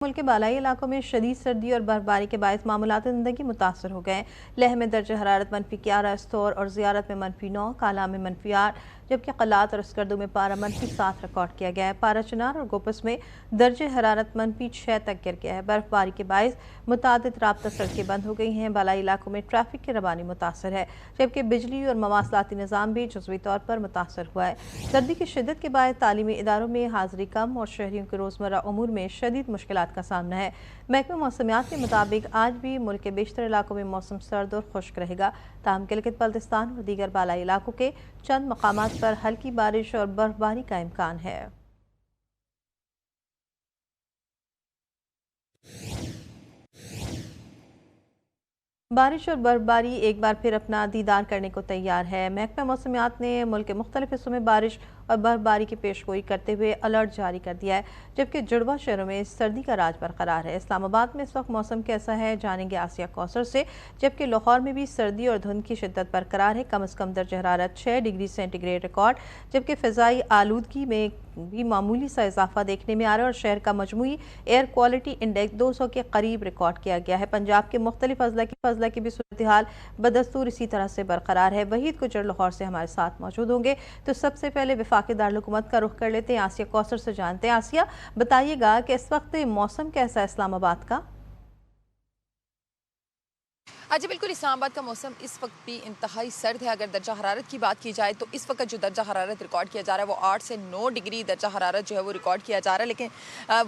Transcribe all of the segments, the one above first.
ملک کے بالائی علاقوں میں شدید سردی اور برفباری کے باعث معمولات زندگی متاثر ہو گئے ہیں۔ لیہ میں درجہ حرارت -11، استور اور زیارت میں -9، کالا میں -8، جبکہ قلات اور اسکردو میں پارہ -7 ریکارڈ کیا گیا ہے۔ پارہ چنار اور گوپس میں درجہ حرارت -6 تک گر گیا ہے۔ برفباری کے باعث متعدد رابطہ سڑکیں بند ہو گئی ہیں۔ بالائی علاقوں میں ٹریفک کی روانی متاثر ہے، جبکہ بجلی اور مواصلاتی نظام بھی جزوی طور پر متاثر ہوا ہے۔ سردی کی شدت کے باعث تعلیمی اداروں میں حاضری کم اور شہریوں کے روزمرہ امور میں شدید مشکلات کا سامنا ہے۔ محکمہ موسمیات کے مطابق آج بھی ملک کے بیشتر علاقوں میں موسم سرد اور خشک رہے گا، تاہم گلگت بلتستان اور دیگر بالائی علاقوں کے چند مقامات پر ہلکی بارش اور برفباری کا امکان ہے۔ بارش اور برفباری ایک بار پھر اپنا دیدار کرنے کو تیار ہے۔ محکمہ موسمیات نے ملک کے مختلف حصوں میں بارش اور برفباری کی پیش گوئی کرتے ہوئے الرٹ جاری کر دیا ہے، جبکہ جڑواں شہروں میں سردی کا راج برقرار ہے۔ اسلام آباد میں اس وقت موسم کیسا ہے، جانیں گے آسیہ کوثر سے۔ جبکہ لاہور میں بھی سردی اور دھند کی شدت برقرار ہے، کم از کم درجہ حرارت 6 ڈگری سینٹی گریڈ ریکارڈ، جبکہ فضائی آلودگی میں بھی معمولی سا اضافہ دیکھنے میں آ رہا ہے اور شہر کا مجموعی ایئر کوالٹی انڈیکس 200 کے قریب ریکارڈ کیا گیا ہے۔ پنجاب کے مختلف اضلاع کی بھی صورتحال بدستور اسی طرح سے برقرار ہے۔ وحید گجر لاہور سے ہمارے ساتھ موجود ہوں گے، تو سب سے پہلے وفاقی دارالحکومت کا رخ کر لیتے ہیں، آسیہ کوثر سے جانتے ہیں۔ آسیہ، بتائیے گا کہ اس وقت موسم کیسا ہے اسلام آباد کا؟ جی بالکل، اسلام آباد کا موسم اس وقت بھی انتہائی سرد ہے۔ اگر درجہ حرارت کی بات کی جائے تو اس وقت جو درجہ حرارت ریکارڈ کیا جا رہا ہے وہ 8 سے 9 ڈگری درجہ حرارت جو ہے وہ ریکارڈ کیا جا رہا ہے، لیکن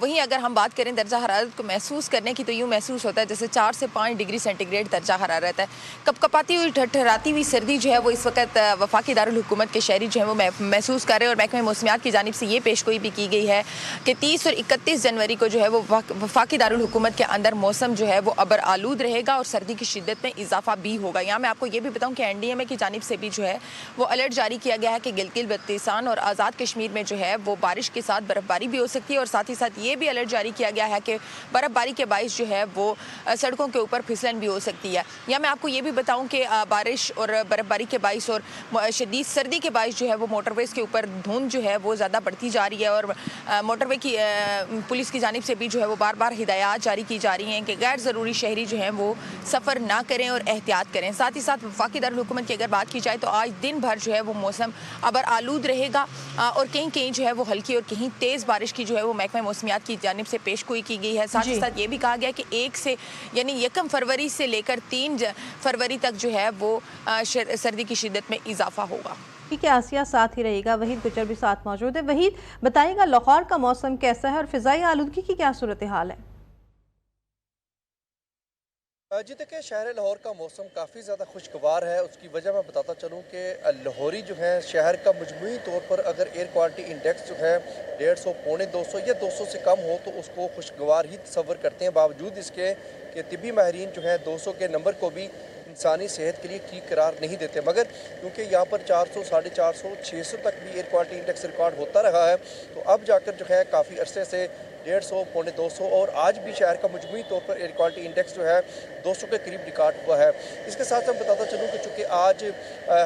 وہیں اگر ہم بات کریں درجہ حرارت کو محسوس کرنے کی تو یوں محسوس ہوتا ہے جیسے 4 سے 5 ڈگری سینٹی گریڈ درجہ حرارت ہے۔ کپکپاتی ہوئی ٹھٹھراتی ہوئی سردی جو ہے وہ اس وقت وفاقی دارالحکومت کے شہری جو ہیں وہ محسوس کر رہے ہیں، اور محکمہ موسمیات کی جانب سے یہ پیشگوئی بھی کی گئی ہے کہ 30 اور 31 جنوری کو جو ہے وہ وفاقی دارالحکومت کے اندر موسم جو ہے وہ ابر آلود رہے گا اور سردی کی شدت میں اضافہ بھی ہوگا۔ یہاں میں آپ کو یہ بھی بتاؤں کہ NDMA کی جانب سے بھی جو ہے وہ الرٹ جاری کیا گیا ہے کہ گلگت بلتستان اور آزاد کشمیر میں جو ہے وہ بارش کے ساتھ برفباری بھی ہو سکتی ہے، اور ساتھ ہی ساتھ یہ بھی الرٹ جاری کیا گیا ہے کہ برفباری کے باعث جو ہے وہ سڑکوں کے اوپر پھسلن بھی ہو سکتی ہے۔ یا میں آپ کو یہ بھی بتاؤں کہ بارش اور برفباری کے باعث اور شدید سردی کے باعث جو ہے وہ موٹر ویز کے اوپر دھند جو ہے وہ زیادہ بڑھتی جا رہی ہے، اور موٹر وے کی پولیس کی جانب سے بھی جو ہے وہ بار بار ہدایات جاری کی جا رہی ہیں کہ غیر ضروری شہری جو ہیں وہ سفر نہ کریں اور احتیاط کریں۔ ساتھ ہی ساتھ وفاقی دارالحکومت کی اگر بات کی جائے تو آج دن بھر جو ہے وہ موسم ابر آلود رہے گا، اور کہیں کہیں جو ہے وہ ہلکی اور کہیں تیز بارش کی جو ہے وہ محکمہ موسمیات کی جانب سے پیش گوئی کی گئی ہے۔ ساتھ ہی ساتھ یہ بھی کہا گیا کہ 1 فروری سے لے کر 3 فروری تک جو ہے وہ سردی کی شدت میں اضافہ ہوگا۔ ٹھیک ہے آسیہ، ساتھ ہی رہے گا۔ وحید گجر بھی ساتھ موجود ہے۔ وحید، بتائیے گا لاہور کا موسم کیسا ہے اور فضائی آلودگی کی کیا صورتحال ہے؟ جی دیکھیں، شہر لاہور کا موسم کافی زیادہ خوشگوار ہے۔ اس کی وجہ میں بتاتا چلوں کہ لاہوری جو ہے شہر کا مجموعی طور پر اگر ایئر کوالٹی انڈیکس جو ہے 150، پونے 200 یا 200 سے کم ہو تو اس کو خوشگوار ہی تصور کرتے ہیں، باوجود اس کے کہ طبی ماہرین جو ہے 200 کے نمبر کو بھی انسانی صحت کے لیے ٹھیک قرار نہیں دیتے، مگر کیونکہ یہاں پر 400، 450، 600 تک بھی ایئر کوالٹی انڈیکس ریکارڈ ہوتا رہا ہے، تو اب جا کر جو ہے کافی عرصے سے 150، پونے 200 اور آج بھی شہر کا مجموعی طور پر ایئر کوالٹی انڈیکس جو ہے 200 کے قریب ریکارڈ ہوا ہے۔ اس کے ساتھ میں بتاتا چلوں کہ چونکہ آج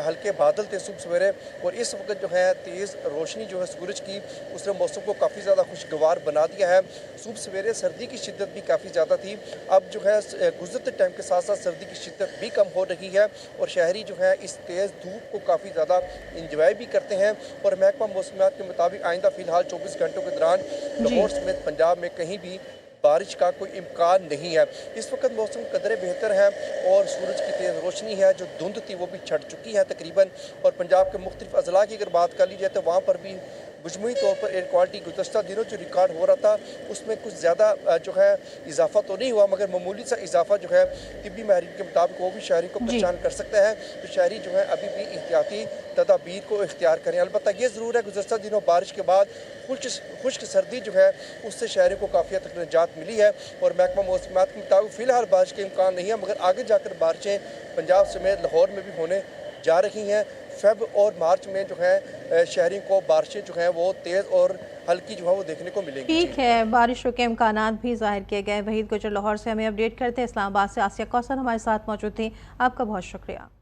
ہلکے بادل تھے صبح سویرے، اور اس وقت جو ہے تیز روشنی جو ہے سورج کی، اس نے موسم کو کافی زیادہ خوشگوار بنا دیا ہے۔ صبح سویرے سردی کی شدت بھی کافی زیادہ تھی، اب جو ہے گزرتے ٹائم کے ساتھ ساتھ سردی کی شدت بھی کم ہو رہی ہے، اور شہری جو ہے اس تیز دھوپ کو کافی زیادہ انجوائے بھی کرتے ہیں۔ اور محکمہ موسمیات کے مطابق آئندہ فی الحال 24 گھنٹوں کے دوران لاہور سمیت پنجاب میں کہیں بھی بارش کا کوئی امکان نہیں ہے۔ اس وقت موسم قدرے بہتر ہے اور سورج کی تیز روشنی ہے، جو دھند تھی وہ بھی چھٹ چکی ہے تقریباً، اور پنجاب کے مختلف اضلاع کی اگر بات کر لی جائے تو وہاں پر بھی مجموعی طور پر ایئر کوالٹی گزشتہ دنوں جو ریکارڈ ہو رہا تھا اس میں کچھ زیادہ جو ہے اضافہ تو نہیں ہوا، مگر معمولی سا اضافہ جو ہے طبی ماہرین کے مطابق وہ بھی شہری کو پریشان کر سکتا ہے، تو شہری جو ہے ابھی بھی احتیاطی تدابیر کو اختیار کریں۔ البتہ یہ ضرور ہے گزشتہ دنوں بارش کے بعد خشک سردی جو ہے اس سے شہری کو کافی حد تک نجات ملی ہے، اور محکمہ موسمیات کے مطابق فی الحال بارش کے امکان نہیں ہے، مگر آگے جا کر بارشیں پنجاب سمیت لاہور میں بھی ہونے جا رہی ہیں۔ فیب اور مارچ میں جو ہے شہریوں کو بارشیں جو ہیں وہ تیز اور ہلکی جو ہے وہ دیکھنے کو ملیں گی۔ ٹھیک ہے، بارشوں کے امکانات بھی ظاہر کیے گئے۔ وحید گجر لاہور سے ہمیں اپڈیٹ کرتے ہیں۔ اسلام آباد سے آسیہ کوثر ہمارے ساتھ موجود تھیں، آپ کا بہت شکریہ۔